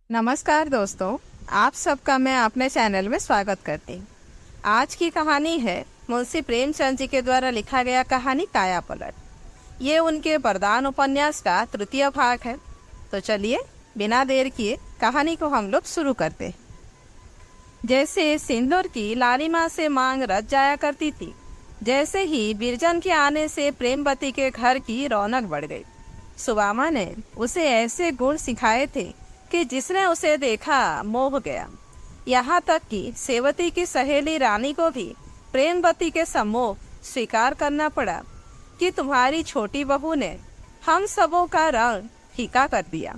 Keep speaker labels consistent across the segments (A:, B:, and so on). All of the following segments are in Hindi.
A: नमस्कार दोस्तों, आप सबका मैं अपने चैनल में स्वागत करती हूँ। आज की कहानी है मुंशी प्रेमचंद जी के द्वारा लिखा गया कहानी काया पलट। ये उनके वरदान उपन्यास का तृतीय भाग है। तो चलिए बिना देर किए कहानी को हम लोग शुरू करते हैं। जैसे सिंदूर की लालिमा से मांग रच जाया करती थी, जैसे ही बिरजन के आने से प्रेमवती के घर की रौनक बढ़ गई। सुदामा ने उसे ऐसे गुण सिखाए थे कि जिसने उसे देखा मोह गया। यहाँ तक कि सेवती की सहेली रानी को भी प्रेमवती के सम्मुख स्वीकार करना पड़ा कि तुम्हारी छोटी बहू ने हम सबों का रंग फीका कर दिया।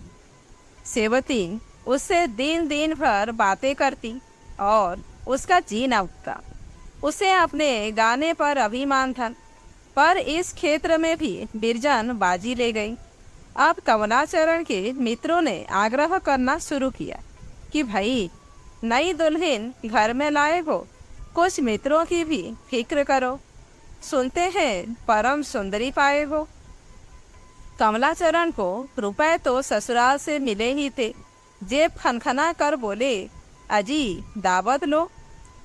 A: सेवती उससे दिन दिन भर बातें करती और उसका जी न उठता। उसे अपने गाने पर अभिमान था, पर इस क्षेत्र में भी बिरजन बाजी ले गई। अब कमलाचरण के मित्रों ने आग्रह करना शुरू किया कि भाई, नई दुल्हन घर में लाए हो, कुछ मित्रों की भी फिक्र करो। सुनते हैं परम सुंदरी पाए हो। कमलाचरण को रुपए तो ससुराल से मिले ही थे। जेब खनखना कर बोले, अजी दावत लो,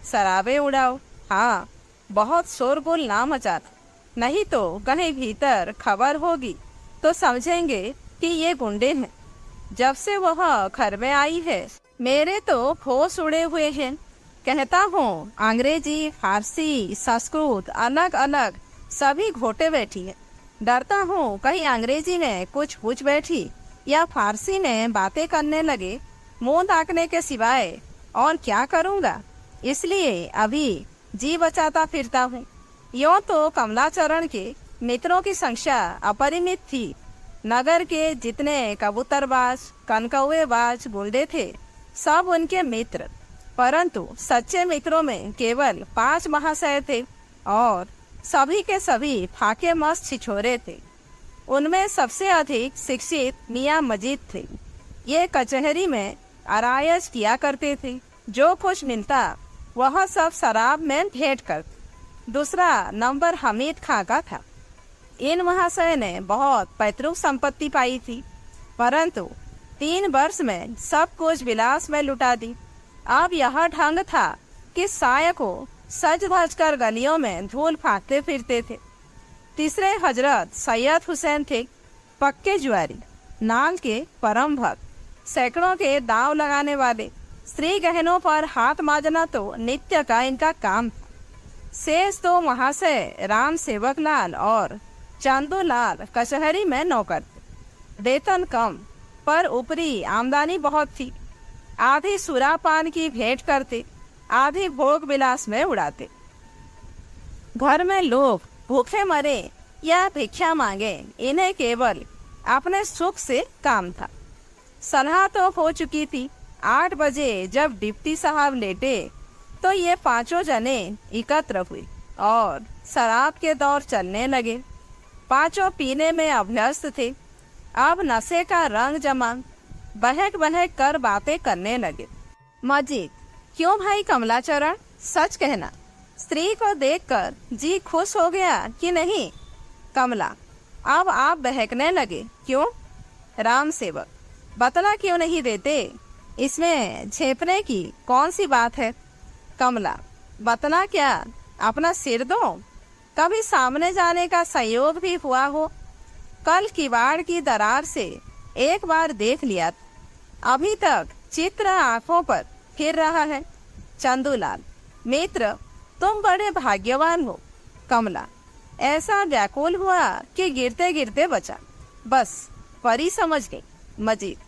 A: शराबे उड़ाओ। हाँ, बहुत शोरगुल ना मचाना, नहीं तो कहीं भीतर खबर होगी तो समझेंगे कि ये गुंडे हैं। जब से वह घर में आई है मेरे तो होश उड़े हुए हैं। कहता हूँ अंग्रेजी, फारसी, संस्कृत अलग अलग सभी घोटे बैठी है। डरता हूँ कहीं अंग्रेजी में कुछ पूछ बैठी या फारसी में बातें करने लगे, मुंह ताकने के सिवाय और क्या करूँगा। इसलिए अभी जी बचाता फिरता हूँ। यूँ तो कमलाचरण के मित्रों की संख्या अपरिमित थी। नगर के जितने कबूतरबाज, कनकौएबाज गुंडे थे, सब उनके मित्र। परंतु सच्चे मित्रों में केवल 5 महाशय थे और सभी के सभी फाके मस्त छिछोरे थे। उनमें सबसे अधिक शिक्षित मियाँ मजीद थे। ये कचहरी में आरायज किया करते थे। जो कुछ मिलता वह सब शराब में भेंट करते। दूसरा नंबर हमीद खां का था। इन महाशय ने बहुत पैतृक संपत्ति पाई थी, परंतु 3 वर्ष में सब कुछ विलास में लुटा दी। अब यह ढंग था कि साय को सज धज कर गलियों में धूल फाँकते फिरते थे। तीसरे हजरत सैयद हुसैन थे, पक्के जुआरी, नाल के परम भक्त, सैकड़ों के दांव लगाने वाले। स्त्री गहनों पर हाथ मांजना तो नित्य का इनका काम था। शेष 2 महाशय राम सेवक लाल और चंदूलाल कचहरी में नौकर थे। वेतन कम पर ऊपरी आमदनी बहुत थी। आधी सुरापान की भेंट करते, आधी भोग विलास में उड़ाते। घर में लोग भूखे मरे या भिक्षा मांगे, इन्हें केवल अपने सुख से काम था। सलाह तो हो चुकी थी। 8 बजे जब डिप्टी साहब लेटे तो ये 5 जने एकत्र हुए और शराब के दौर चलने लगे। 5 पीने में अभ्यस्त थे। अब नशे का रंग जमा, बहक बहक कर बातें करने लगे। मजीद, क्यों भाई कमलाचरण, सच कहना, स्त्री को देखकर जी खुश हो गया कि नहीं? कमला, अब आप बहकने लगे क्यों? राम सेवक, बतला क्यों नहीं देते? इसमें छेपने की कौन सी बात है? कमला, बतला क्या, अपना सिर दो। कभी सामने जाने का संयोग भी हुआ हो? कल किवाड़ की दरार से एक बार देख लिया, अभी तक चित्र आंखों पर फिर रहा है। चंदूलाल, मित्र तुम बड़े भाग्यवान हो। कमला, ऐसा व्याकुल हुआ कि गिरते गिरते बचा, बस परी समझ गई। मजीद,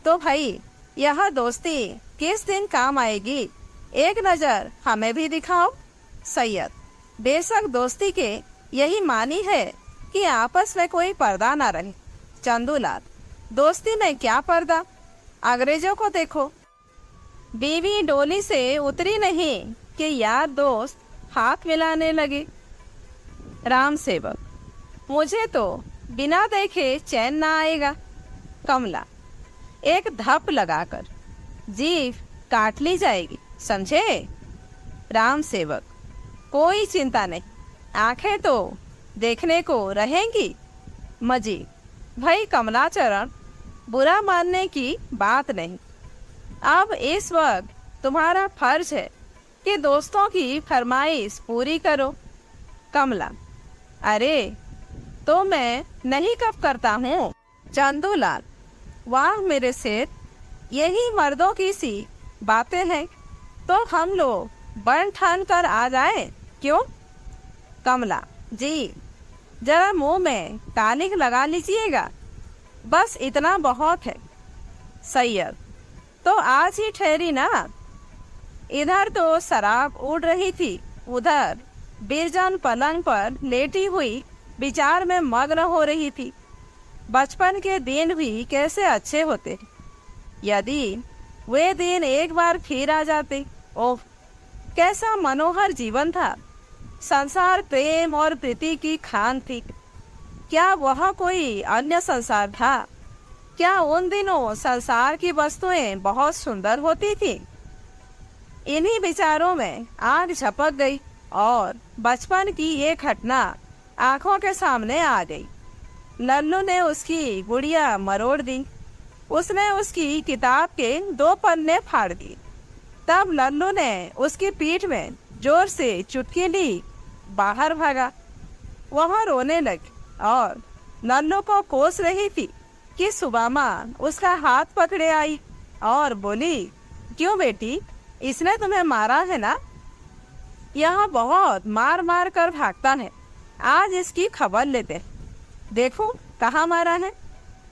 A: तो भाई यह दोस्ती किस दिन काम आएगी? एक नज़र हमें भी दिखाओ। सैयद, बेशक दोस्ती के यही मानी है कि आपस में कोई पर्दा ना रहे। चंदूलाल, दोस्ती में क्या पर्दा? अंग्रेजों को देखो, बीवी डोली से उतरी नहीं कि यार दोस्त हाथ मिलाने लगे। राम सेवक, मुझे तो बिना देखे चैन ना आएगा। कमला, एक धप लगाकर जीभ काट ली जाएगी, समझे? राम सेवक, कोई चिंता नहीं, आंखें तो देखने को रहेंगी। मजीद, भाई कमलाचरण, बुरा मानने की बात नहीं, अब इस वक्त तुम्हारा फर्ज है कि दोस्तों की फरमाइश पूरी करो। कमला: अरे तो मैं नहीं कब करता हूँ। चंदूलाल: वाह मेरे सेठ, यही मर्दों की सी बातें हैं। तो हम लोग बन ठान कर आ जाएं, क्यों? कमला: जी, जरा मुंह में टानिक लगा लीजिएगा, बस इतना बहुत है। सैयद: तो आज ही ठहरी ना। इधर तो शराब उड़ रही थी, उधर बिरजान पलंग पर लेटी हुई विचार में मग्न हो रही थी। बचपन के दिन भी कैसे अच्छे होते, यदि वे दिन एक बार फिर आ जाते। ओह, कैसा मनोहर जीवन था। संसार प्रेम और प्रीति की खान थी। क्या वह कोई अन्य संसार था? क्या उन दिनों संसार की वस्तुएं बहुत सुंदर होती थी? इन्हीं विचारों में आग झपक गई और बचपन की ये घटना आंखों के सामने आ गई। लल्लू ने उसकी गुड़िया मरोड़ दी। उसने उसकी किताब के 2 पन्ने फाड़ दिए। तब लल्लू ने उसकी पीठ में जोर से चुटकी ली, बाहर भागा। वह रोने लगी और लल्लू को कोस रही थी कि सुबामा उसका हाथ पकड़े आई और बोली, क्यों बेटी, इसने तुम्हें मारा है ना? यह बहुत मार मार कर भागता है, आज इसकी खबर लेते हैं। देखो कहाँ मारा है।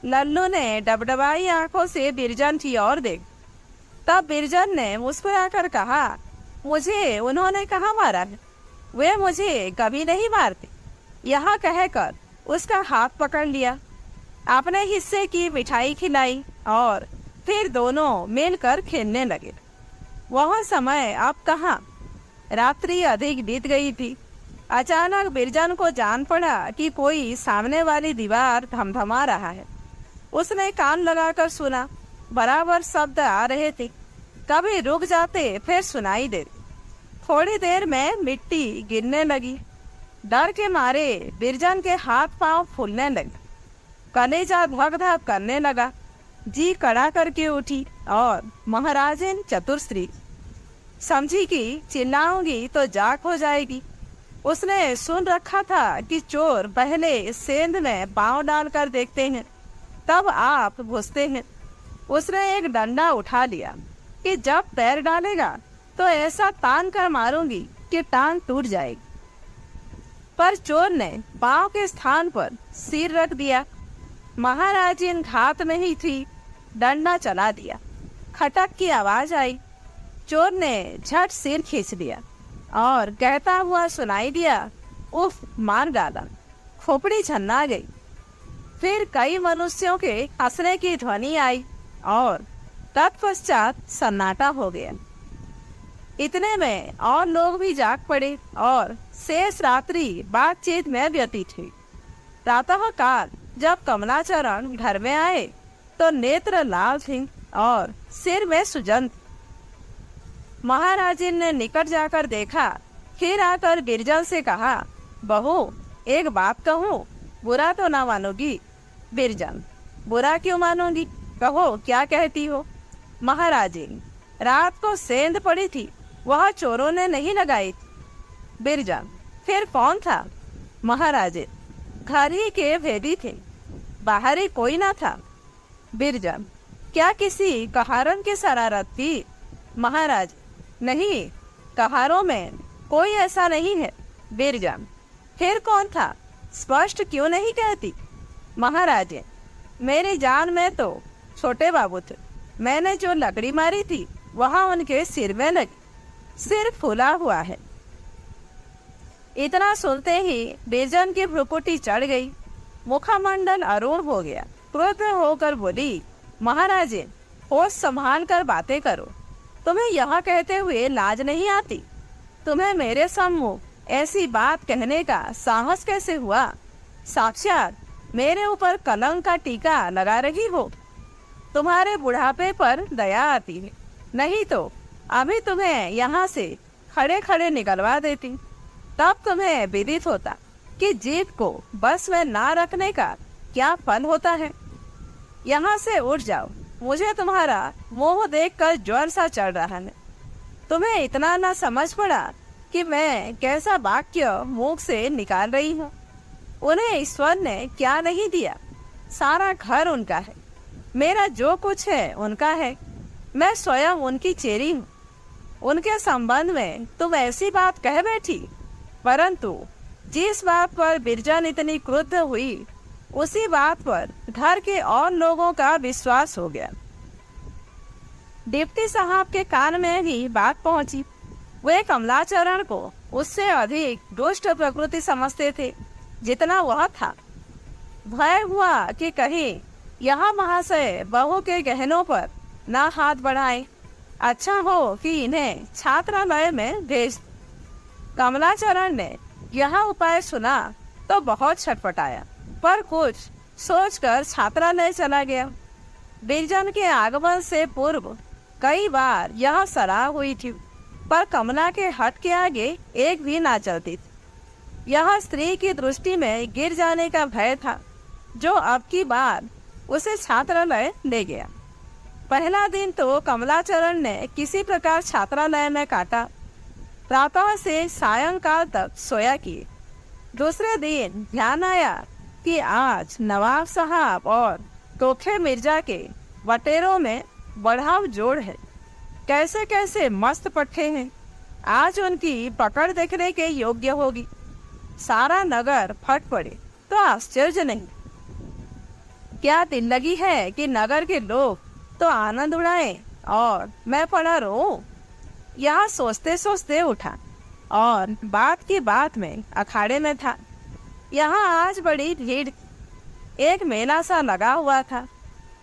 A: लल्लू ने डबडबाई आंखों से बिरजन की ओर देख। तब बिरजन ने मुस्कुराकर कहा, मुझे उन्होंने कहाँ मारा है, वे मुझे कभी नहीं मारते। यह कहकर उसका हाथ पकड़ लिया, अपने हिस्से की मिठाई खिलाई और फिर दोनों मिलकर खेलने लगे। वह समय अब कहाँ, रात्रि अधिक बीत गई थी। अचानक बिरजन को जान पड़ा कि कोई सामने वाली दीवार धमधमा रहा है। उसने कान लगाकर सुना, बराबर शब्द आ रहे थे, कभी रुक जाते फिर सुनाई देते। थोड़ी देर में मिट्टी गिरने लगी। डर के मारे बिरजन के हाथ पांव फूलने लगे, कलेजा धक धक करने लगा। जी कड़ा करके उठी और महाराजन चतुरश्री समझी कि चिल्लाऊंगी तो जाग हो जाएगी। उसने सुन रखा था कि चोर पहले सेंध में पांव डालकर देखते हैं, तब आप घुसते हैं। उसने एक डंडा उठा लिया कि जब पैर डालेगा तो ऐसा तान कर मारूंगी कि टांग टूट जाएगी। पर चोर ने पांव के स्थान पर सिर रख दिया। महाराजिन घात में ही थी, डंडा चला दिया। खटक की आवाज आई। चोर ने झट सिर खींच लिया और कहता हुआ सुनाई दिया, उफ, मार डाला। खोपड़ी छन्ना गई। फिर कई मनुष्यों के हंसने की ध्वनि आई और तत्पश्चात सन्नाटा हो गया। इतने में और लोग भी जाग पड़े और शेष रात्रि बातचीत में व्यतीत हुई। प्रातः काल जब कमलाचरण घर में आए तो नेत्र लाल थे और सिर में सुजन थी। महाराजिन ने निकट जाकर देखा, फिर आकर बिरजल से कहा, बहू एक बात कहूँ, बुरा तो ना मानोगी? बिरजल: बुरा क्यों मानूंगी, कहो क्या कहती हो? महाराजिन: रात को सेंध पड़ी थी, वह चोरों ने नहीं लगाई थी। बिरजल: फिर कौन था? महाराजिन: घर ही के भेदी थे, बाहर ही कोई ना था। बिरजल: क्या किसी कहारन की शरारत थी? महाराज: नहीं, कहारों में कोई ऐसा नहीं है। बिरजल: फिर कौन था, स्पष्ट क्यों नहीं कहती? महाराज: मेरी जान में तो छोटे बाबू थे। मैंने जो लकड़ी मारी थी वहां उनके सिर में लगी, सिर फूला हुआ है। इतना सुनते ही बिरजन की भ्रुकुटी चढ़ गई, मुखमंडल अरुण हो गया। क्रोध होकर बोली, महाराजिन होश संभाल कर बातें करो। तुम्हें यह कहते हुए लाज नहीं आती? तुम्हें मेरे सम्मुख ऐसी बात कहने का साहस कैसे हुआ? साक्षात मेरे ऊपर कलंक का टीका लगा रही हो। तुम्हारे बुढ़ापे पर दया आती है, नहीं तो अभी तुम्हें यहाँ से खड़े खड़े निकलवा देती। तब तुम्हें विदित होता कि जीभ को बस में ना रखने का क्या फल होता है। यहाँ से उठ जाओ, मुझे तुम्हारा मोह देखकर ज्वर सा चढ़ रहा है। तुम्हें इतना ना समझ पड़ा कि मैं कैसा वाक्य मुंह से निकाल रही हूँ। उन्हें ईश्वर ने क्या नहीं दिया, सारा घर उनका है। मेरा जो कुछ है उनका है, मैं स्वयं उनकी चेरी हूँ। उनके संबंध में तुम ऐसी बात कह बैठी, परंतु जिस बात पर बिरजन इतनी क्रुद्ध हुई उसी बात पर घर के और लोगों का विश्वास हो गया। डिप्टी साहब के कान में भी बात पहुंची। वे कमलाचरण को उससे अधिक दुष्ट प्रकृति समझते थे जितना वह था। भय हुआ कि कहीं यह महाशय बहू के गहनों पर ना हाथ बढ़ाएं। अच्छा हो कि इन्हें छात्रालय में भेज। कमलाचरण ने यह उपाय सुना तो बहुत छटपटाया, पर कुछ सोचकर छात्रालय चला गया। बिरजन के आगमन से पूर्व कई बार यह सलाह हुई थी, पर कमला के हट के आगे एक भी ना चलती थी। यह स्त्री की दृष्टि में गिर जाने का भय था, जो अब की बार उसे छात्रालय ले गया। पहला दिन तो कमलाचरण ने किसी प्रकार छात्रालय में काटा। प्रातः से सायंकाल तक सोया किए। दूसरे दिन ध्यान आया कि आज नवाब साहब और तोखे मिर्जा के बटेरों में बढ़ाव जोड़ है। कैसे कैसे मस्त पट्टे हैं, आज उनकी पकड़ देखने के योग्य होगी। सारा नगर फट पड़े तो आश्चर्य नहीं। क्या दिल लगी है कि नगर के लोग तो आनंद उड़ाएं और मैं पड़ा रो। यह सोचते सोचते उठा और बात की बात में अखाड़े में था। यहाँ आज बड़ी भीड़। एक मेला सा लगा हुआ था।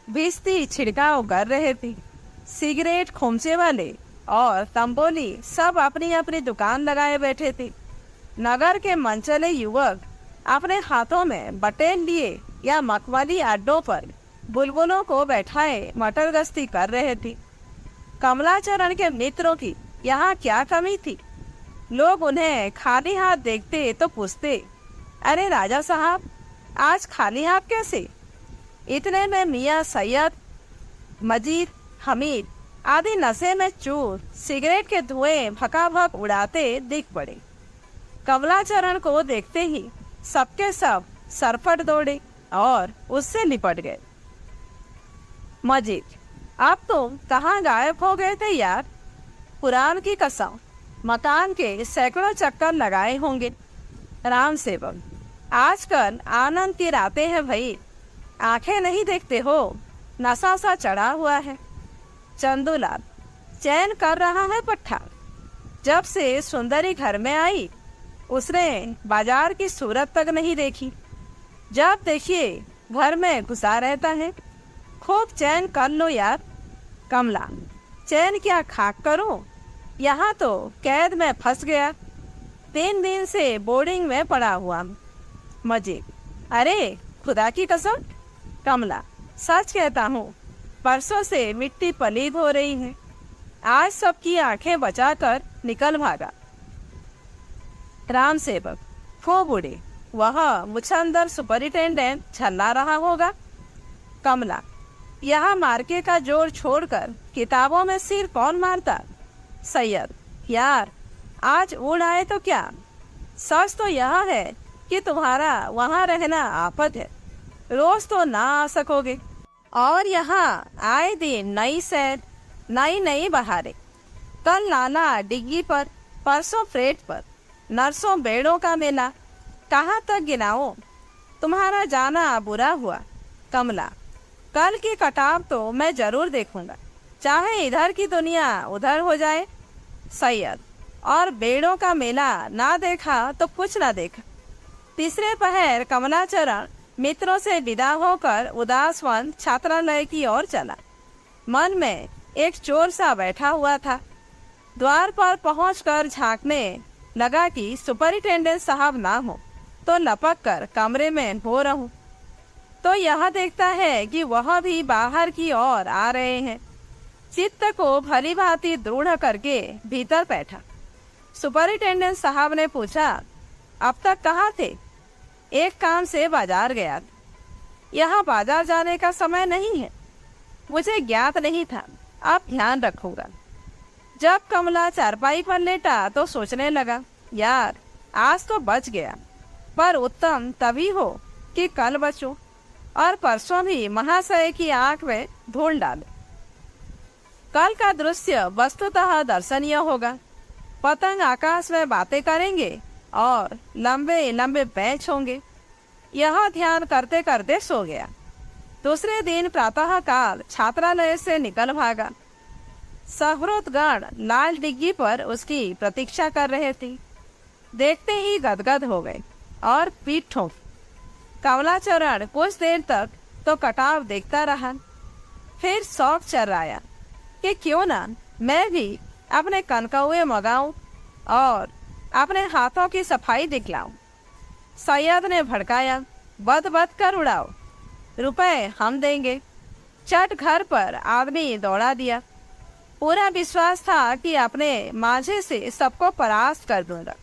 A: भिश्ती छिड़काव कर रहे थे। सिगरेट खोमचे वाले और तंबोली सब अपनी अपनी दुकान लगाए बैठे थे। नगर के मनचले युवक अपने हाथों में बटेन लिए या मखमली अड्डों पर बुलबुलों को बैठाए मटर गश्ती कर रहे थे। कमलाचरण के मित्रों की यहाँ क्या कमी थी। लोग उन्हें खाली हाथ देखते तो पूछते, अरे राजा साहब आज खाली हाथ कैसे। इतने में मियाँ सैयद, मजीद, हमीद आदि नशे में चूर सिगरेट के धुएं भकाभक उड़ाते दिख पड़े। कमलाचरण को देखते ही सबके सब सरपट दौड़े और उससे निपट गए। मजीद, आप तुम कहाँ गायब हो गए थे यार। कुरान की कसम, मकान के सैकड़ों चक्कर लगाए होंगे। राम सेवक, आजकल आनंद की रातें हैं भाई, आंखें नहीं देखते हो, नशा सा चढ़ा हुआ है। चंदूलाल, चैन कर रहा है पट्टा। जब से सुंदरी घर में आई उसने बाजार की सूरत तक नहीं देखी। जब देखिए घर में घुसा रहता है। खूब चैन कर लो यार। कमला, चैन क्या खाक करो, यहाँ तो कैद में फंस गया। 3 दिन से बोर्डिंग में पड़ा हुआ। मजीद, अरे खुदा की कसम। कमला, सच कहता हूँ, परसों से मिट्टी पलीद हो रही है। आज सबकी आंखें बचाकर निकल भागा। राम सेवक, खूब उड़े। वह मुछंदर सुपरिटेंडेंट झल्ला रहा होगा। कमला, यहाँ मार्के का जोर छोड़कर किताबों में सिर कौन मारता। सैयद, यार आज उड़ आए तो क्या। सच तो यह है कि तुम्हारा वहाँ रहना आफत है। रोज तो ना आ सकोगे और यहाँ आए दिन नई सैर, नई नई बहारें। कल नाला डिग्गी पर, परसों फ्रेट पर, नरसों बेड़ों का मेला। कहाँ तक गिनाओ। तुम्हारा जाना बुरा हुआ। कमला, कल की कटाव तो मैं जरूर देखूंगा, चाहे इधर की दुनिया उधर हो जाए। सैयद, और बेड़ों का मेला ना देखा तो कुछ ना देखा। तीसरे पहर कमलाचरण मित्रों से विदा होकर उदासवन छात्रालय की ओर चला। मन में एक चोर सा बैठा हुआ था। द्वार पर पहुंचकर झांकने लगा कि सुपरिटेंडेंट साहब ना हो तो लपक कर कमरे में हो रहूं। तो यह देखता है कि वह भी बाहर की ओर आ रहे हैं। चित्त को भली भांति दृढ़ करके भीतर बैठा। सुपरिटेंडेंट साहब ने पूछा, अब तक कहाँ थे। एक काम से बाजार गया था। यहाँ बाजार जाने का समय नहीं है। मुझे ज्ञात नहीं था, अब ध्यान रखूंगा। जब कमला चारपाई पर लेटा तो सोचने लगा, यार आज तो बच गया, पर उत्तम तभी हो कि कल बचो और परसों भी महाशय की आंख में धूल डाले। कल का दृश्य वस्तुतः दर्शनीय होगा। पतंग आकाश में बातें करेंगे और लंबे लंबे पैच होंगे। यह ध्यान करते करते सो गया। दूसरे दिन प्रातः काल छात्रालय से निकल भागा। सहृदगण लाल डिग्गी पर उसकी प्रतीक्षा कर रहे थे। देखते ही गदगद हो गए और पीठ ठोंकी। कमलाचरण कुछ देर तक तो कटाव देखता रहा, फिर शौक चर्राया कि क्यों ना मैं भी अपने कनकौए मंगाऊं और अपने हाथों की सफाई दिखलाऊं। सैयद ने भड़काया, बद बद कर उड़ाओ, रुपए हम देंगे। चट घर पर आदमी दौड़ा दिया। पूरा विश्वास था कि अपने माझे से सबको परास्त कर दूंगा,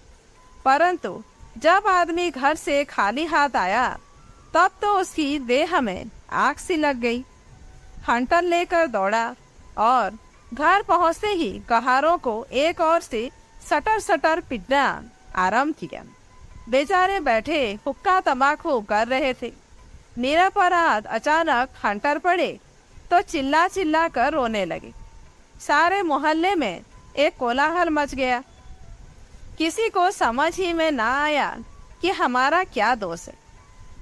A: परंतु जब आदमी घर से खाली हाथ आया तब तो उसकी देह में आग सी लग गई। हंटर लेकर दौड़ा और घर पहुंचते ही कहारों को एक और से सटर सटर पिटना आरंभ किया। बेचारे बैठे हुक्का तमाकू कर रहे थे। निरपराध अचानक हंटर पड़े तो चिल्ला चिल्ला कर रोने लगे। सारे मोहल्ले में एक कोलाहल मच गया। किसी को समझ ही में ना आया कि हमारा क्या दोष है।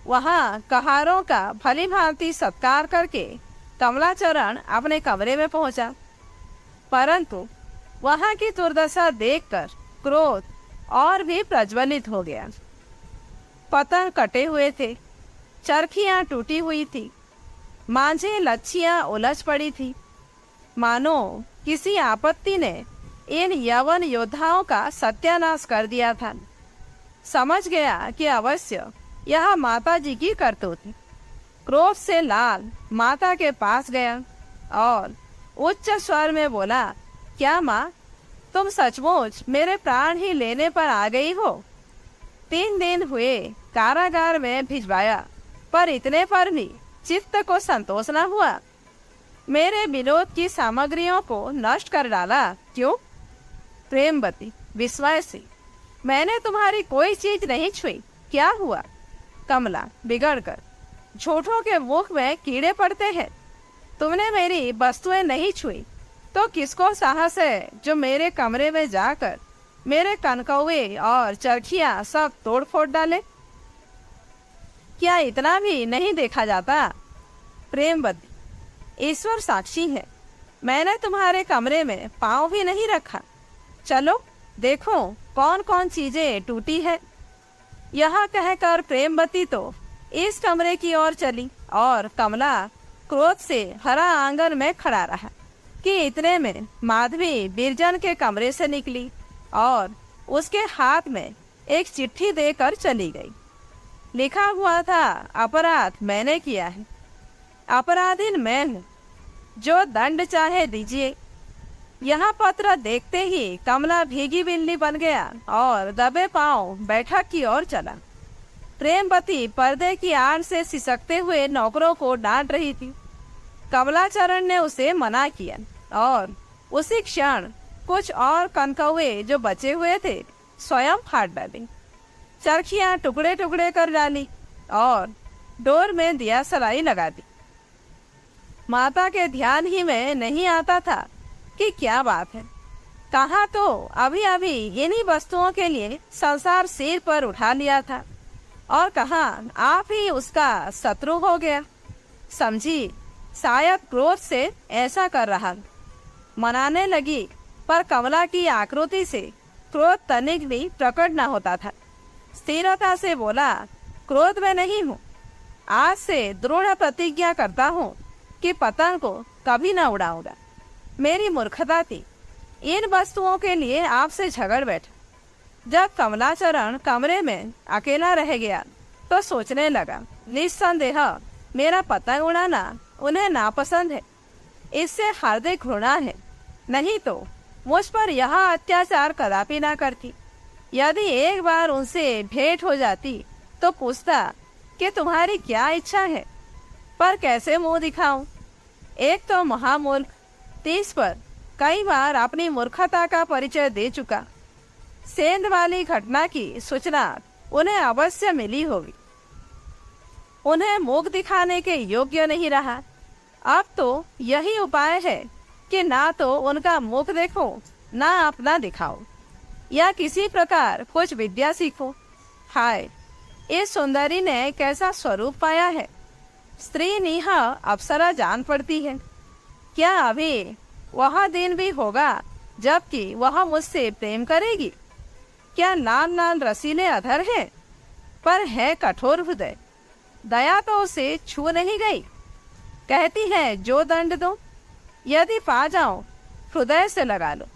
A: वहाँ कहारों का भली भांति सत्कार करके कमलाचरण अपने कमरे में पहुंचा, परंतु वहाँ की दुर्दशा देखकर क्रोध और भी प्रज्वलित हो गया। पतंग कटे हुए थे, चरखियाँ टूटी हुई थी, मांझे लच्छियाँ उलझ पड़ी थी, मानो किसी आपत्ति ने इन यवन योद्धाओं का सत्यानाश कर दिया था। समझ गया कि अवश्य यह माता जी की करतूत थी। क्रोध से लाल माता के पास गया और उच्च स्वर में बोला, क्या माँ, तुम सचमुच मेरे प्राण ही लेने पर आ गई हो? 3 दिन हुए कारागार में भिजवाया, पर इतने पर भी चित्त को संतोष न हुआ। मेरे विनोद की सामग्रियों को नष्ट कर डाला, क्यों? प्रेमवती विस्मय से, मैंने तुम्हारी कोई चीज नहीं छुई, क्या हुआ? कमला बिगड़कर, झूठों के मुख में कीड़े पड़ते हैं। तुमने मेरी वस्तुएं नहीं छुई तो किसको साहस है जो मेरे कमरे में जाकर मेरे कनकौए और चरखियां सब तोड़ फोड़ डाले? क्या इतना भी नहीं देखा जाता? प्रेमवती, ईश्वर साक्षी है, मैंने तुम्हारे कमरे में पाँव भी नहीं रखा। चलो देखो कौन कौन चीजें टूटी है। यह कहकर प्रेमवती तो इस कमरे की ओर चली और कमला क्रोध से हरा आंगन में खड़ा रहा कि इतने में माधवी बिरजन के कमरे से निकली और उसके हाथ में एक चिट्ठी देकर चली गई। लिखा हुआ था, अपराध मैंने किया है, अपराधीन मैं हूँ, जो दंड चाहे दीजिए। यह पत्र देखते ही कमला भीगी बिल्ली बन गया और दबे पांव बैठक की ओर चला। प्रेमवती पर्दे की आड़ से सिसकते हुए नौकरों को डांट रही थी। कमलाचरण ने उसे मना किया और उसी क्षण कुछ और कनकौए जो बचे हुए थे स्वयं फाड़ डाले। चरखियां टुकड़े टुकड़े कर डाली और डोर में दिया सलाई लगा दी। माता के ध्यान ही में नहीं आता था कि क्या बात है। कहाँ तो अभी अभी इन्हीं वस्तुओं के लिए संसार सिर पर उठा लिया था और कहाँ आप ही उसका शत्रु हो गया। समझी शायद क्रोध से ऐसा कर रहा। मनाने लगी, पर कमला की आकृति से क्रोध तनिक भी प्रकट न होता था। स्थिरता से बोला, क्रोध में नहीं हूँ, आज से दृढ़ प्रतिज्ञा करता हूँ कि पतंग को कभी न उड़ाऊंगा। मेरी मूर्खता थी, इन वस्तुओं के लिए आपसे झगड़ बैठा। जब कमलाचरण कमरे में अकेला रह गया तो सोचने लगा, निस्संदेह मेरा पतंग उड़ाना उन्हें नापसंद है, इससे हार्दिक घृणा है, नहीं तो मुझ पर यह अत्याचार कदापि ना करती। यदि एक बार उनसे भेंट हो जाती तो पूछता कि तुम्हारी क्या इच्छा है, पर कैसे मुंह दिखाऊं। एक तो महामूर्ख, 30 पर कई बार अपनी मूर्खता का परिचय दे चुका। सेंध वाली घटना की सूचना उन्हें अवश्य मिली होगी। उन्हें मुख दिखाने के योग्य नहीं रहा। अब तो यही उपाय है कि ना तो उनका मुख देखो, ना अपना दिखाओ, या किसी प्रकार कुछ विद्या सीखो। हाय, इस सुंदरी ने कैसा स्वरूप पाया है। स्त्री नेहा अप्सरा जान पड़ती है। क्या अभी वह दिन भी होगा जबकि वह मुझसे प्रेम करेगी? क्या लाल लाल रसीले अधर है, पर है कठोर हृदय। दया तो उसे छू नहीं गई। कहती है जो दंड दो, यदि पा जाओ हृदय से लगा लो।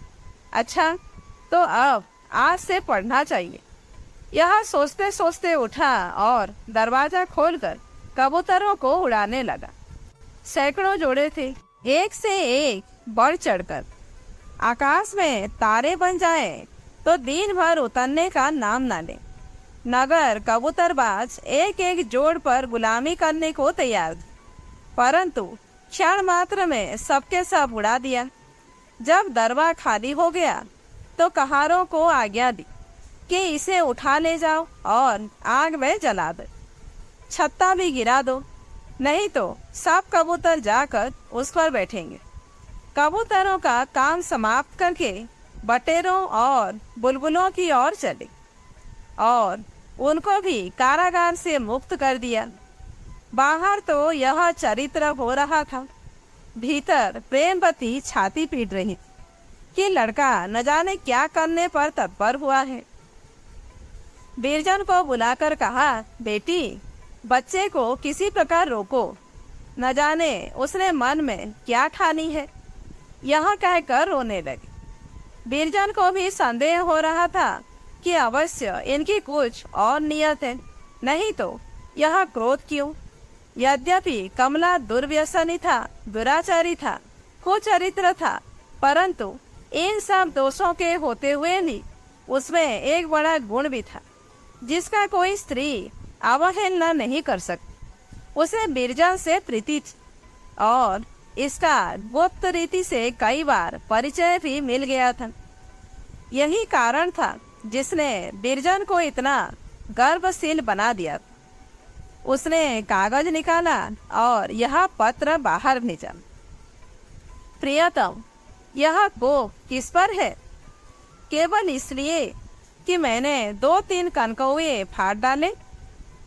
A: अच्छा, तो अब आज से पढ़ना चाहिए। यह सोचते सोचते उठा और दरवाजा खोलकर कबूतरों को उड़ाने लगा। सैकड़ों जोड़े थे, एक से एक बढ़ चढ़कर। आकाश में तारे बन जाए तो दिन भर उतरने का नाम ना ले। नगर कबूतरबाज एक एक जोड़ पर गुलामी करने को तैयार थे, परंतु क्षण मात्र में सबके सब उड़ा दिया। जब दरबार खाली हो गया तो कहारों को आज्ञा दी कि इसे उठा ले जाओ और आग में जला दो। छत्ता भी गिरा दो, नहीं तो सब कबूतर जाकर उस पर बैठेंगे। कबूतरों का काम समाप्त करके बटेरों और बुलबुलों की ओर चले और उनको भी कारागार से मुक्त कर दिया। बाहर तो यह चरित्र हो रहा था, भीतर प्रेमवती छाती पीट रही कि लड़का न जाने क्या करने पर तत्पर हुआ है। बीरजन को बुलाकर कहा, बेटी, बच्चे को किसी प्रकार रोको, न जाने उसने मन में क्या ठानी है। यह कहकर रोने लगी। बीरजन को भी संदेह हो रहा था कि अवश्य इनकी कुछ और नियत है, नहीं तो यह क्रोध क्यों। यद्यपि कमला दुर्व्यसनी था, दुराचारी था, कुचरित्र था, परंतु इन सब दोषों के होते हुए भी उसमें एक बड़ा गुण भी था जिसका कोई स्त्री अवहेलना नहीं कर सकती। उसे बीरजन से प्रीति थी और इसका गुप्त रीति से कई बार परिचय भी मिल गया था। यही कारण था जिसने बीरजन को इतना गर्वशील बना दिया। उसने कागज निकाला और यह पत्र बाहर भेजा। प्रियतम, यह कोप किस पर है? केवल इसलिए कि मैंने 2-3 कनकौए फाड़ डाले।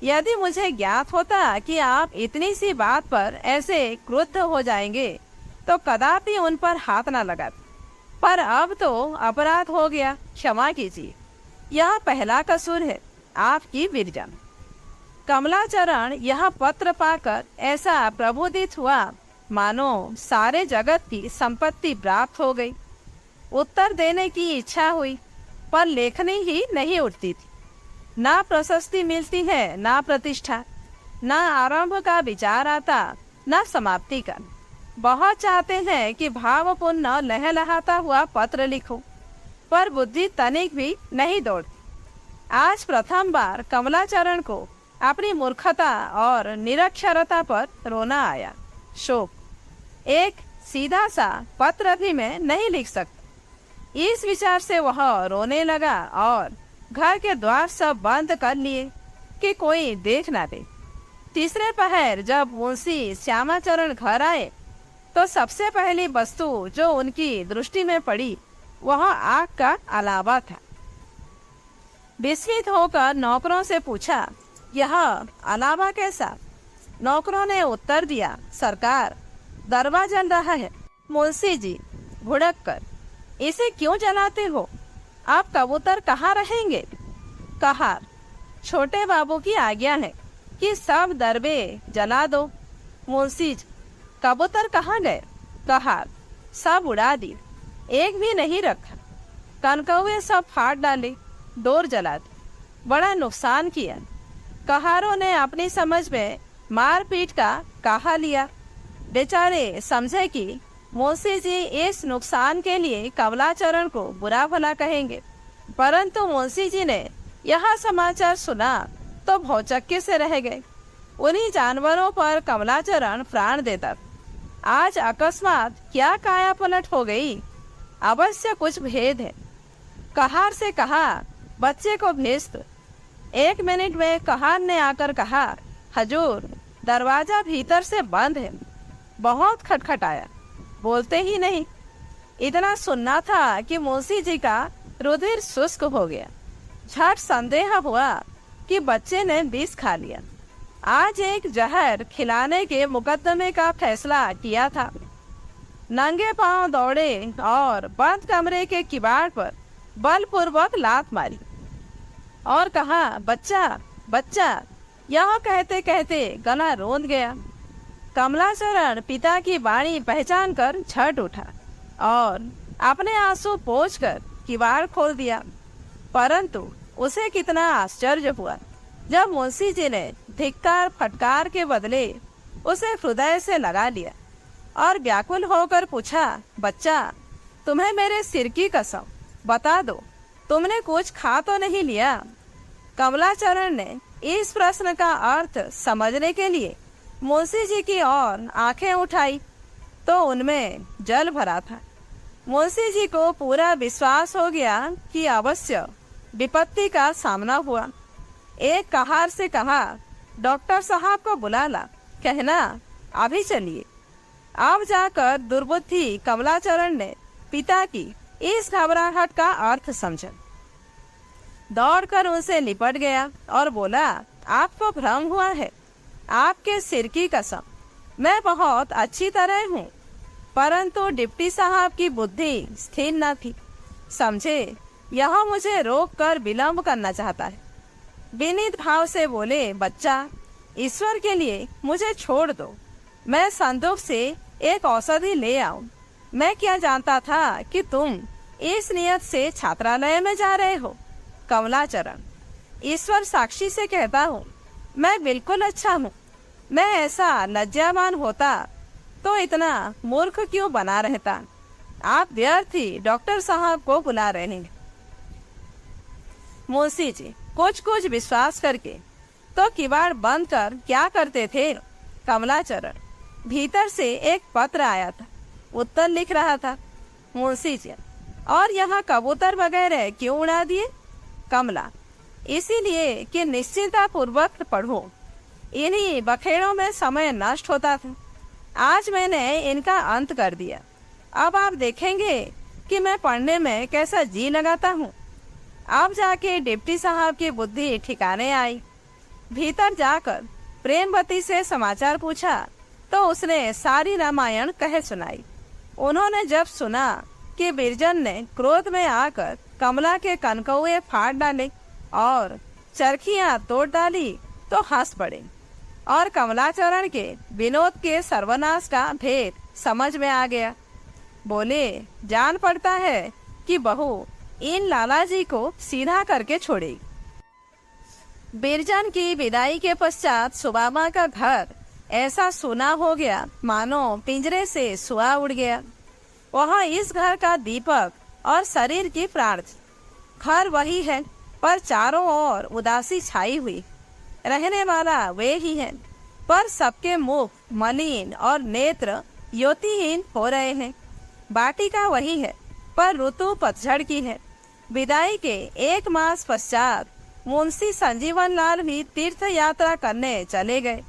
A: यदि मुझे ज्ञात होता कि आप इतनी सी बात पर ऐसे क्रुद्ध हो जाएंगे तो कदापि उन पर हाथ न लगाते, पर अब तो अपराध हो गया, क्षमा कीजिए। यह पहला कसूर है आपकी बीरजन। कमलाचरण यह पत्र पाकर ऐसा प्रबोधित हुआ मानो सारे जगत की संपत्ति प्राप्त हो गई। उत्तर देने की इच्छा हुई, पर लेखनी ही नहीं उठती थी। ना प्रशस्ति मिलती है, ना प्रतिष्ठा, ना आरंभ का विचार आता, ना समाप्ति का। बहुत चाहते हैं कि भावपूर्ण लहलहाता हुआ पत्र लिखो, पर बुद्धि तनिक भी नहीं दौड़ती। आज प्रथम बार कमलाचरण को अपनी मूर्खता और निरक्षरता पर रोना आया। शोक, एक सीधा सा पत्र भी मैं नहीं लिख सकता। इस विचार से वह रोने लगा और घर के द्वार सब बंद कर लिए कि कोई देख ना दे। तीसरे पहर जब मुंशी श्यामाचरण घर आए तो सबसे पहली वस्तु जो उनकी दृष्टि में पड़ी वह आग का अलावा था। विस्मित होकर नौकरों से पूछा, यह अलावा कैसा? नौकरों ने उत्तर दिया, सरकार, दरवा जल रहा है। मुंशी जी भुड़क कर, इसे क्यों जलाते हो? आप कबूतर कहाँ रहेंगे? कहा, छोटे बाबू की आज्ञा है कि सब दरबे जला दो। मुंशी जी, कबूतर कहाँ गए? कहा, सब उड़ा दी, एक भी नहीं रखा। कनकौए सब फाड़ डाले, डोर जला दी, बड़ा नुकसान किया। कहारों ने अपनी समझ में मारपीट का कहा लिया। बेचारे समझे कि मुंशी जी इस नुकसान के लिए कमलाचरण को बुरा भला कहेंगे, परंतु मुंशी जी ने यह समाचार सुना तो भौचक्के से रह गए। उन्हीं जानवरों पर कमलाचरण प्राण देता। आज अकस्मात क्या काया पलट हो गई? अवश्य कुछ भेद है। कहार से कहा, बच्चे को भेज दो। 1 मिनट में कहार ने आकर कहा, हजूर, दरवाजा भीतर से बंद है। बहुत खटखटाया, बोलते ही नहीं। इतना सुनना था कि मुंशी जी का रुधिर शुष्क हो गया। झट संदेह हुआ कि बच्चे ने विष खा लिया। आज एक जहर खिलाने के मुकदमे का फैसला किया था। नंगे पांव दौड़े और बंद कमरे के किवाड़ पर बलपूर्वक लात मारी और कहा, बच्चा बच्चा। यह कहते कहते गला रोंद गया। कमलाचरण पिता की वाणी पहचान कर झट उठा और अपने आंसू पोंछकर किवाड़ खोल दिया। परंतु उसे कितना आश्चर्य हुआ जब मुंशी जी ने धिक्कार फटकार के बदले उसे हृदय से लगा लिया और व्याकुल होकर पूछा, बच्चा, तुम्हें मेरे सिर की कसम, बता दो, तुमने कुछ खा तो नहीं लिया? कमलाचरण ने इस प्रश्न का अर्थ समझने के लिए मुंशी जी की ओर आंखें उठाई तो उनमें जल भरा था। मुंशी जी को पूरा विश्वास हो गया कि अवश्य विपत्ति का सामना हुआ। एक कहार से कहा, डॉक्टर साहब को बुला ला, कहना अभी चलिए। अब जाकर दुर्बुद्धि कमलाचरण ने पिता की इस घबराहट का अर्थ समझा। दौड़कर उनसे लिपट गया और बोला, आपको भ्रम हुआ है। आपके सिर की कसम, मैं बहुत अच्छी तरह हूँ, परंतु डिप्टी साहब की बुद्धि स्थिर न थी। समझे, यह मुझे रोक कर विलम्ब करना चाहता है। विनीत भाव से बोले, बच्चा, ईश्वर के लिए मुझे छोड़ दो, मैं संदूक से एक औषधि ले आऊं। मैं क्या जानता था कि तुम इस नियत से छात्रालय में जा रहे हो। कमलाचरण, ईश्वर साक्षी से कहता हूँ, मैं बिल्कुल अच्छा हूँ। मैं ऐसा लज्जावान होता तो इतना मूर्ख क्यों बना रहता। आप व्यर्थ ही डॉक्टर साहब को बुला रहे हैं। मुंशी जी कुछ कुछ विश्वास करके तो किवाड़ बंद कर क्या करते थे? कमलाचरण, भीतर से एक पत्र आया था, उत्तर लिख रहा था। मुंशी जी, और यहाँ कबूतर वगैरह क्यों उड़ा दिए? कमला, इसीलिए कि निश्चिंता पूर्वक पढ़ो। इन्हीं बखेड़ों में समय नष्ट होता था। आज मैंने इनका अंत कर दिया। अब आप देखेंगे कि मैं पढ़ने में कैसा जी लगाता हूँ। अब जाके डिप्टी साहब की बुद्धि ठिकाने आई। भीतर जाकर प्रेमवती से समाचार पूछा तो उसने सारी रामायण कह सुनाई। उन्होंने जब सुना कि बिरजन ने क्रोध में आकर कमला के कनकौए फाड़ डाले और चरखियां तोड़ डाली तो हंस पड़े और कमलाचरण के विनोद के सर्वनाश का भेद समझ में आ गया। बोले, जान पड़ता है कि बहू इन लालाजी को सीधा करके छोड़ेगी। बिरजन की विदाई के पश्चात सुबामा का घर ऐसा सुना हो गया मानो पिंजरे से सुआ उड़ गया। वह इस घर का दीपक और शरीर की प्राण थी। घर वही है, पर चारों ओर उदासी छाई हुई। रहने वाला वे ही है, पर सबके मुख मलिन और नेत्र ज्योतिहीन हो रहे हैं। वाटिका वही है, पर ऋतु पतझड़ की है। विदाई के 1 मास पश्चात मुंशी संजीवन लाल भी तीर्थ यात्रा करने चले गए।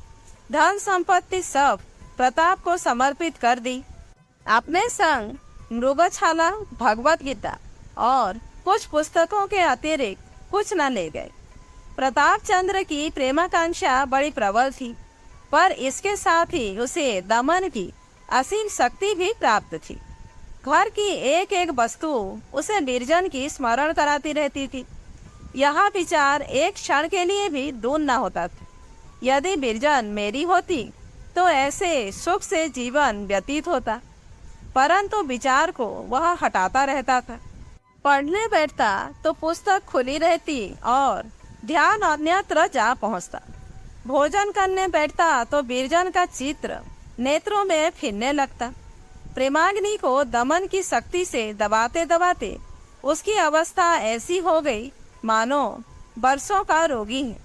A: धन संपत्ति सब प्रताप को समर्पित कर दी। अपने संग मृगछाला, भगवत गीता और कुछ पुस्तकों के अतिरिक्त कुछ न ले गए। प्रताप चंद्र की प्रेमाकांक्षा बड़ी प्रबल थी, पर इसके साथ ही उसे दमन की असीम शक्ति भी प्राप्त थी। घर की एक एक वस्तु उसे बिरजन की स्मरण कराती रहती थी। यह विचार एक क्षण के लिए भी दूर न होता था। यदि बिरजन मेरी होती तो ऐसे सुख से जीवन व्यतीत होता, परंतु विचार को वह हटाता रहता था। पढ़ने बैठता तो पुस्तक खुली रहती और ध्यान अन्यत्र जा पहुंचता। भोजन करने बैठता तो बिरजन का चित्र नेत्रों में फिरने लगता। प्रेमाग्नि को दमन की शक्ति से दबाते दबाते उसकी अवस्था ऐसी हो गई मानो बरसों का रोगी है।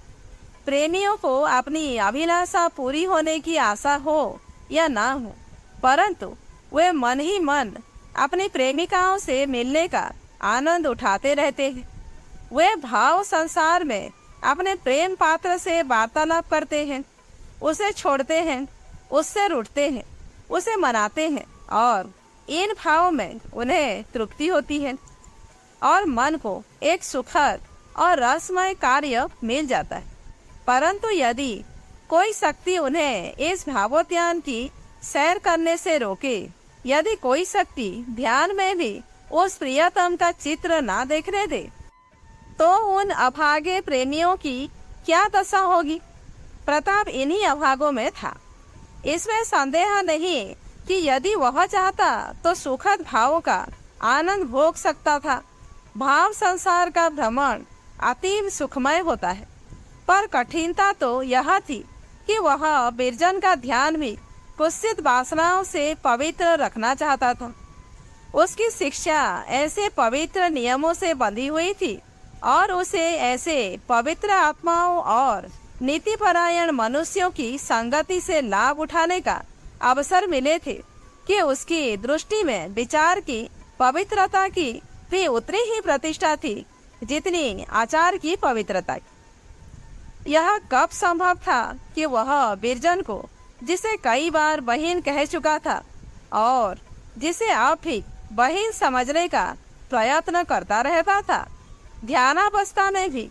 A: प्रेमियों को अपनी अभिलाषा पूरी होने की आशा हो या ना हो, परंतु वे मन ही मन अपनी प्रेमिकाओं से मिलने का आनंद उठाते रहते हैं। वे भाव संसार में अपने प्रेम पात्र से वार्तालाप करते हैं, उसे छोड़ते हैं, उससे रूठते हैं, उसे मनाते हैं और इन भावों में उन्हें तृप्ति होती है और मन को एक सुखद और रसमय कार्य मिल जाता है। परंतु यदि कोई शक्ति उन्हें इस भावोद्यान की सैर करने से रोके, यदि कोई शक्ति ध्यान में भी उस प्रियतम का चित्र ना देखने दे, तो उन अभागे प्रेमियों की क्या दशा होगी। प्रताप इन्हीं अभागों में था। इसमें संदेह नहीं कि यदि वह चाहता तो सुखद भावों का आनंद भोग सकता था। भाव संसार का भ्रमण अतीव सुखमय होता है, पर कठिनता तो यह थी कि वह बिरजन का ध्यान भी कुत्सित वासनाओं से पवित्र रखना चाहता था। उसकी शिक्षा ऐसे पवित्र नियमों से बंधी हुई थी और उसे ऐसे पवित्र आत्माओं और नीतिपरायण मनुष्यों की संगति से लाभ उठाने का अवसर मिले थे कि उसकी दृष्टि में विचार की पवित्रता की भी उतनी ही प्रतिष्ठा थी जितनी आचार की पवित्रता की। यह कब संभव था कि वह बिरजन को, जिसे कई बार बहन कह चुका था और जिसे अब भी बहन समझने का प्रयत्न करता रहता था, ध्यानावस्था में भी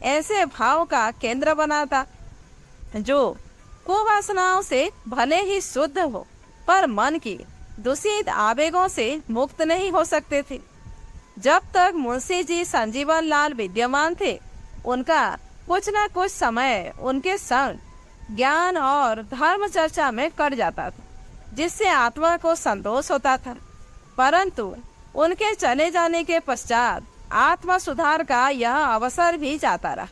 A: ऐसे भाव का केंद्र बनाता जो कुवासनाओं से भले ही शुद्ध हो, पर मन की दूषित आवेगों से मुक्त नहीं हो सकते थे। जब तक मुंशी जी संजीवन लाल विद्यमान थे, उनका कुछ न कुछ समय उनके संग ज्ञान और धर्म चर्चा में कट जाता था, जिससे आत्मा को संतोष होता था। परंतु उनके चले जाने के पश्चात आत्मा सुधार का यह अवसर भी जाता रहा।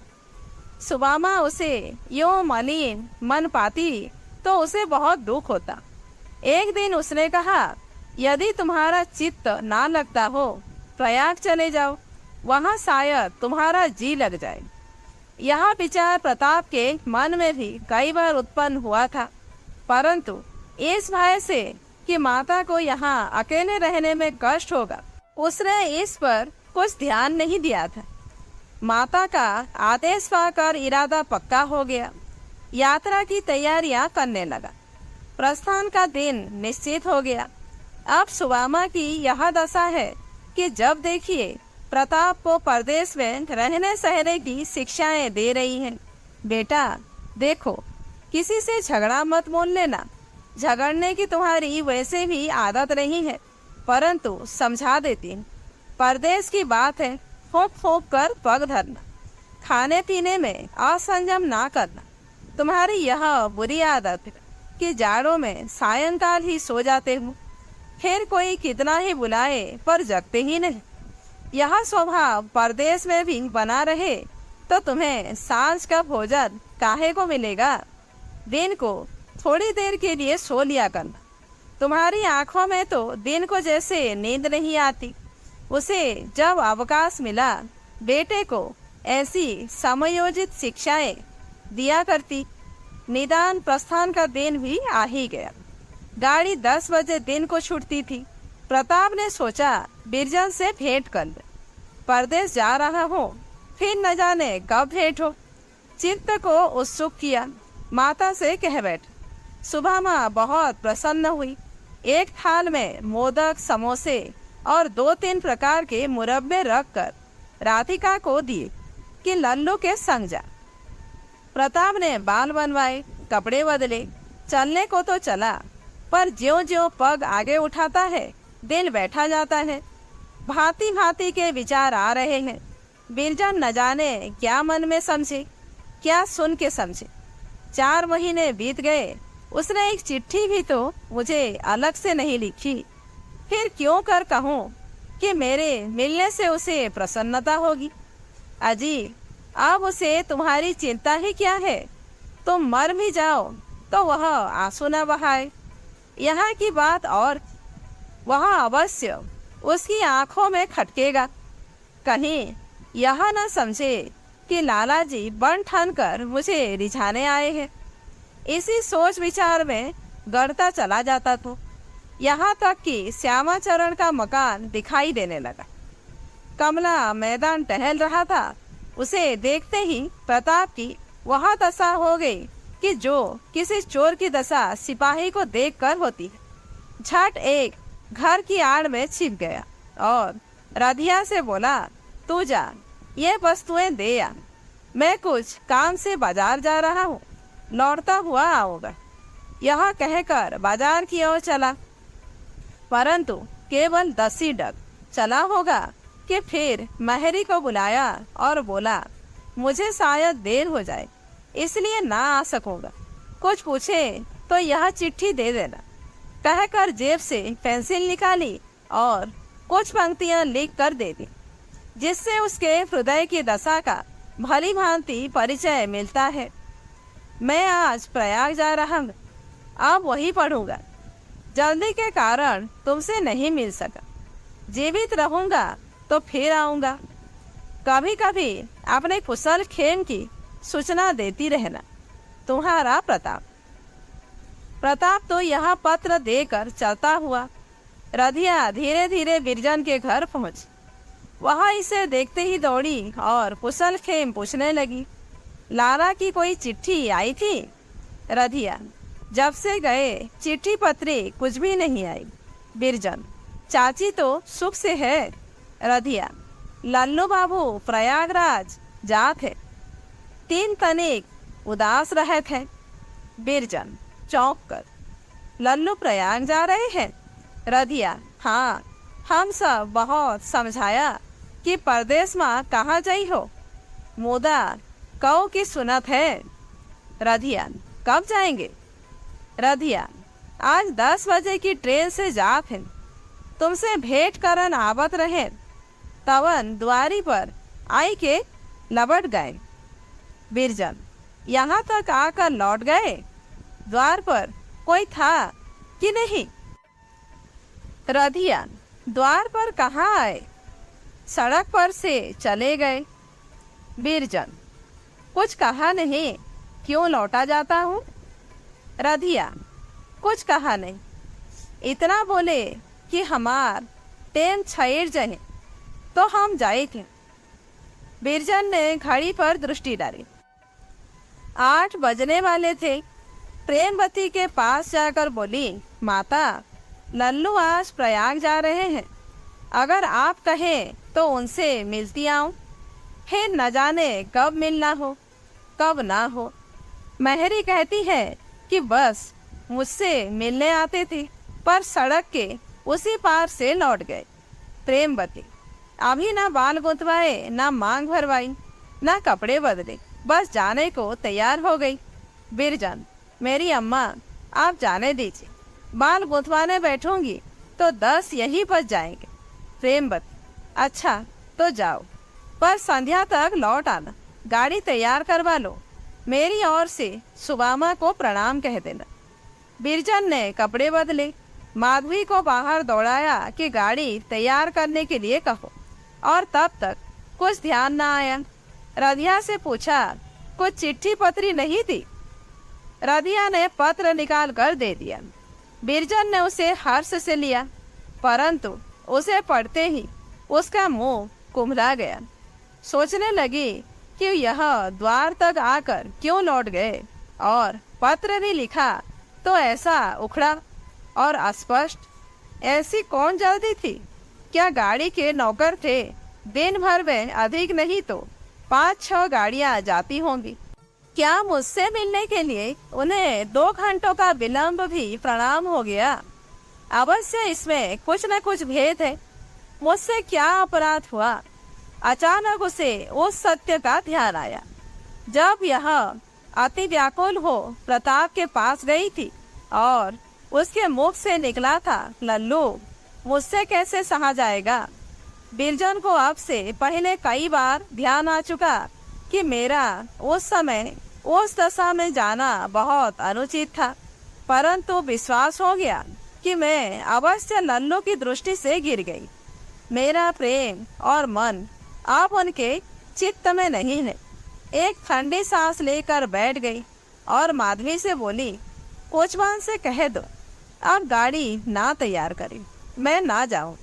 A: सुबामा उसे यूं मलिन मन पाती तो उसे बहुत दुख होता। एक दिन उसने कहा, यदि तुम्हारा चित्त ना लगता हो, प्रयाग चले जाओ, वहाँ शायद तुम्हारा जी लग जाए। यह विचार प्रताप के मन में भी कई बार उत्पन्न हुआ था, परंतु इस भय से कि माता को यहाँ अकेले रहने में कष्ट होगा, उसने इस पर कुछ ध्यान नहीं दिया था। माता का आदेश पाकर इरादा पक्का हो गया। यात्रा की तैयारियां करने लगा। प्रस्थान का दिन निश्चित हो गया। अब सुबामा की यह दशा है कि जब देखिए प्रताप को परदेश में रहने सहने की शिक्षाएं दे रही हैं। बेटा देखो, किसी से झगड़ा मत बोल लेना। झगड़ने की तुम्हारी वैसे भी आदत नहीं है, परंतु समझा देती हूँ। परदेश की बात है, फूंक फूंक कर पग धरना, खाने पीने में असंयम ना करना। तुम्हारी यह बुरी आदत है कि जाड़ों में सायंकाल ही सो जाते हो, फिर कोई कितना ही बुलाए पर जगते ही नहीं। यह स्वभाव परदेश में भी बना रहे तो तुम्हें सांझ का भोजन काहे को मिलेगा। दिन को थोड़ी देर के लिए सो लिया करना। तुम्हारी आंखों में तो दिन को जैसे नींद नहीं आती। उसे जब अवकाश मिला, बेटे को ऐसी समयोजित शिक्षाएं दिया करती। निदान प्रस्थान का दिन भी आ ही गया। गाड़ी 10 बजे दिन को छूटती थी। प्रताप ने सोचा बिरजन से भेंट कर ले। परदेश जा रहा हो, फिर न जाने कब भेंट हो। चित्त को उत्सुक किया। माता से कह बैठ। सुबामा बहुत प्रसन्न हुई। एक थाल में मोदक, समोसे और 2-3 प्रकार के मुरब्बे रखकर राधिका को दिए कि लल्लू के संग जा। प्रताप ने बाल बनवाए, कपड़े बदले। चलने को तो चला, पर ज्यों-ज्यों पग आगे उठाता है, दिल बैठा जाता है। भांति भांति के विचार आ रहे हैं। बिरजन न जाने क्या मन में समझे, क्या सुन के समझे। 4 महीने बीत गए। उसने एक चिट्ठी भी तो मुझे अलग से नहीं लिखी। फिर क्यों कर कहूँ कि मेरे मिलने से उसे प्रसन्नता होगी। अजी, अब उसे तुम्हारी चिंता ही क्या है। तुम मर भी जाओ तो वह आंसू न बहाए। यहाँ की बात और, वह अवश्य उसकी आंखों में खटकेगा। कहीं यह न समझे कि लाला जी बन ठान कर मुझे रिझाने आए हैं। इसी सोच विचार में गढ़ता चला जाता तो यहाँ तक कि श्यामाचरण का मकान दिखाई देने लगा। कमला मैदान टहल रहा था। उसे देखते ही प्रताप की वह दशा हो गई कि जो किसी चोर की दशा सिपाही को देखकर होती है। झट एक घर की आड़ में छिप गया और राधिया से बोला, तू जा, ये वस्तुएं दे आ, मैं कुछ काम से बाजार जा रहा हूँ, लौटता हुआ आऊँगा। यह कहकर बाजार की ओर चला, परंतु केवल 10 ही डग चला होगा कि फिर महरी को बुलाया और बोला, मुझे शायद देर हो जाए इसलिए ना आ सकूँगा, कुछ पूछे तो यह चिट्ठी दे देना। कहकर जेब से पेंसिल निकाली और कुछ पंक्तियां लिख कर दे दी, जिससे उसके हृदय की दशा का भली भांति परिचय मिलता है। मैं आज प्रयाग जा रहा हूँ, अब वही पढ़ूंगा। जल्दी के कारण तुमसे नहीं मिल सका, जीवित रहूंगा तो फिर आऊँगा। कभी कभी अपने कुशल खेम की सूचना देती रहना। तुम्हारा प्रताप। प्रताप तो यह पत्र देकर चलता हुआ राधिया धीरे धीरे बिरजन के घर पहुंच। वह इसे देखते ही दौड़ी और कुशल खेम पूछने लगी, लारा की कोई चिट्ठी आई थी? राधिया, जब से गए चिट्ठी पत्री कुछ भी नहीं आई। बिरजन, चाची तो सुख से है। राधिया, लल्लू बाबू प्रयागराज जात है, 3 तनिक उदास रहे थे। बिरजन चौंक कर, लल्लू प्रयाग जा रहे हैं? राधिया, हाँ, हम सब बहुत समझाया कि परदेश में कहाँ जाइ हो, मुदा कहो की सुनत है। राधिया, कब जाएंगे? राधिया, आज 10 बजे की ट्रेन से जात हैं, तुमसे भेंट करन आवत रहे, तवन द्वारी पर आई के लबट गए। बिरजन, यहाँ तक आकर लौट गए? द्वार पर कोई था कि नहीं? राधिया, द्वार पर कहाँ आए, सड़क पर से चले गए। बिरजन, कुछ कहा नहीं, क्यों लौटा जाता हूँ? राधिया, कुछ कहा नहीं, इतना बोले कि हमार टेन छेड़ जाए तो हम जाए थे। बिरजन ने घड़ी पर दृष्टि डाली। 8 बजने वाले थे। प्रेमवती के पास जाकर बोली, माता, लल्लू आज प्रयाग जा रहे हैं, अगर आप कहें तो उनसे मिलती आऊं। फिर न जाने कब मिलना हो कब ना हो। महरी कहती है कि बस मुझसे मिलने आते थे, पर सड़क के उसी पार से लौट गए। प्रेमवती, अभी ना बाल गुंतवाए, ना मांग भरवाई, ना कपड़े बदले, बस जाने को तैयार हो गई। बिरजन, मेरी अम्मा, आप जाने दीजिए, बाल गुंतवाने बैठूंगी तो 10 यही बज जाएंगे। प्रेमवती, अच्छा तो जाओ, पर संध्या तक लौट आना, गाड़ी तैयार करवा लो, मेरी ओर से सुबामा को प्रणाम कह देना। बिरजन ने कपड़े बदले, माधवी को बाहर दौड़ाया कि गाड़ी तैयार करने के लिए कहो, और तब तक कुछ ध्यान न आया। राधिया से पूछा, कुछ चिट्ठी पत्री नहीं थी? राधिया ने पत्र निकाल कर दे दिया। बिरजन ने उसे हर्ष से लिया, परंतु उसे पढ़ते ही उसका मुंह कुम्हला गया। सोचने लगी कि यह द्वार तक आकर क्यों लौट गए, और पत्र भी लिखा तो ऐसा उखड़ा और अस्पष्ट। ऐसी कौन जल्दी थी? क्या गाड़ी के नौकर थे? दिन भर में अधिक नहीं तो 5-6 गाड़ियां जाती होंगी। क्या मुझसे मिलने के लिए उन्हें 2 घंटों का विलंब भी प्रणाम हो गया? अवश्य इसमें कुछ न कुछ भेद है। मुझसे क्या अपराध हुआ? अचानक उसे उस सत्य का ध्यान आया। जब यह अति व्याकुल हो प्रताप के पास गई थी और उसके मुख से निकला था, लल्लू, मुझसे कैसे सहा जाएगा। बिरजन को अब से पहले कई बार ध्यान आ चुका कि मेरा उस समय उस दशा में जाना बहुत अनुचित था, परंतु विश्वास हो गया कि मैं अवश्य लल्लू की दृष्टि से गिर गई। मेरा प्रेम और मन अब उनके चित्त में नहीं है। एक ठंडी सांस लेकर बैठ गई और माधवी से बोली, कोचवान से कह दो आप गाड़ी ना तैयार करें, मैं ना जाऊं।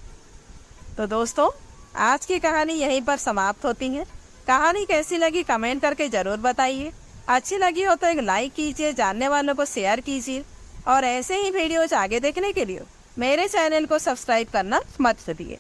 A: तो दोस्तों, आज की कहानी यहीं पर समाप्त होती है। कहानी कैसी लगी कमेंट करके ज़रूर बताइए। अच्छी लगी हो तो एक लाइक कीजिए, जानने वालों को शेयर कीजिए और ऐसे ही वीडियोज आगे देखने के लिए मेरे चैनल को सब्सक्राइब करना मत भूलिए।